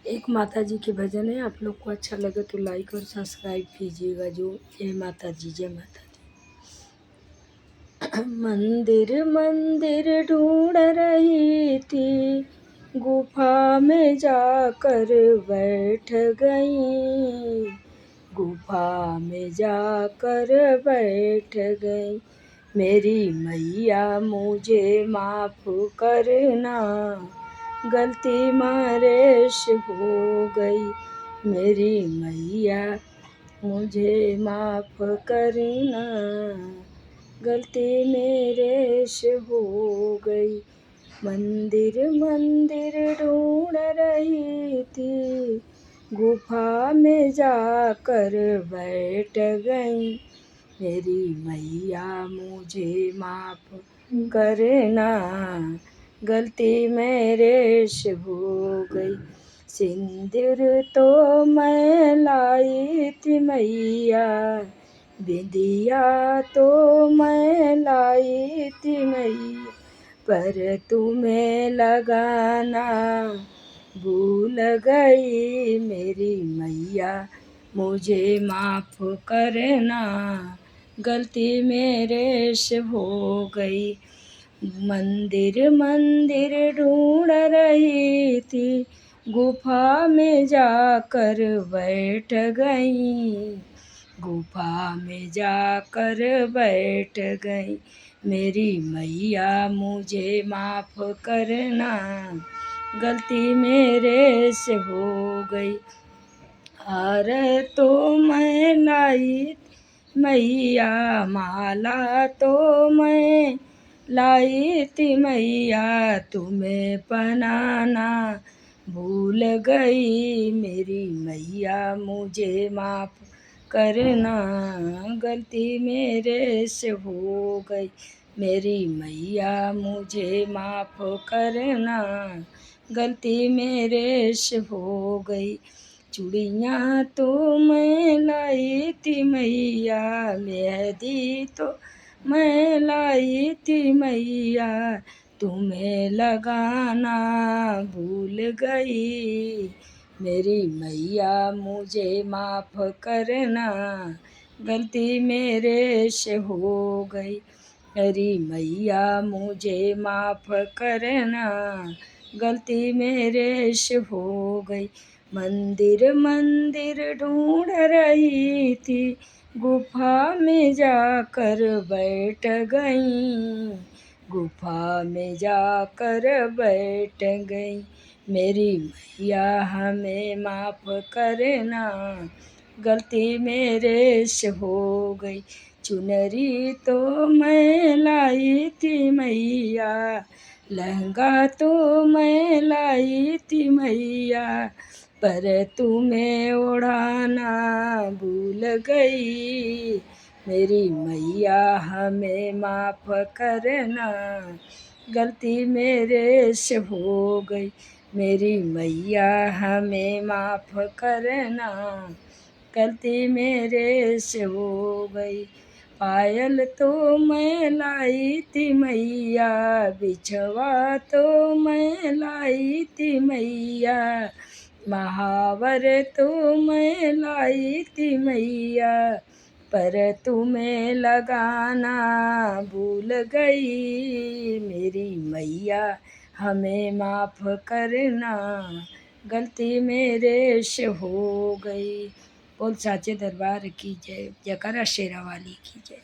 एक माता जी के भजन है, आप लोग को अच्छा लगे तो लाइक और सब्सक्राइब कीजिएगा। जो जय माता जी, जय माता जी। मंदिर मंदिर ढूंढ रही थी, गुफा में जाकर बैठ गई। गुफा में जाकर बैठ गई। मेरी मैया मुझे माफ करना, गलती मारेश हो गई। मेरी मैया मुझे माफ करना, गलती मेरे से हो गई। मंदिर मंदिर ढूंढ रही थी, गुफा में जाकर बैठ गई। मेरी मैया मुझे माफ करना, गलती मेरे से हो गई। सिंदूर तो मैं लाई थी मैया, बिंदिया तो मैं लाई थी मैया, पर तुम्हें लगाना भूल गई। मेरी मैया मुझे माफ करना, गलती मेरे से हो गई। मंदिर मंदिर ढूंढ रही थी, गुफा में जाकर बैठ गई। गुफा में जाकर बैठ गई। मेरी मैया मुझे माफ करना, गलती मेरे से हो गई। हार तो मैं लाई मैया, माला तो मैं लाई थी मैया, तुम्हें पहनाना भूल गई। मेरी मैया मुझे माफ करना, गलती मेरे से हो गई। मेरी मैया मुझे माफ करना, गलती मेरे से हो गई। चूड़ियाँ तो मैं लाई थी मैया, मेहंदी तो मैं लाई थी मैया, तुम्हें लगाना भूल गई। मेरी मैया मुझे माफ करना, गलती मेरे से हो गई। मेरी मैया मुझे माफ करना, गलती मेरे से हो गई। मंदिर मंदिर ढूंढ रही थी, गुफा में जाकर बैठ गई। गुफा में जाकर बैठ गई। मेरी मैया हमें माफ करना, गलती मेरे से हो गई। चुनरी तो मैं लाई थी मैया, लहंगा तो मैं लाई थी मैया, पर तुम्हें ओढ़ाना भूल गई। मेरी मैया हमें माफ करना, गलती मेरे से हो गई। मेरी मैया हमें माफ करना, गलती मेरे से हो गई। पायल तो मैं लाई थी मैया, बिछवा तो मैं लाई थी मैया, महावर तो मैं लाई थी मैया, पर तुम्हें लगाना भूल गई। मेरी मैया हमें माफ करना, गलती मेरे से हो गई। बोल साचे दरबार की जय, जयकारा शेरा वाली की जय।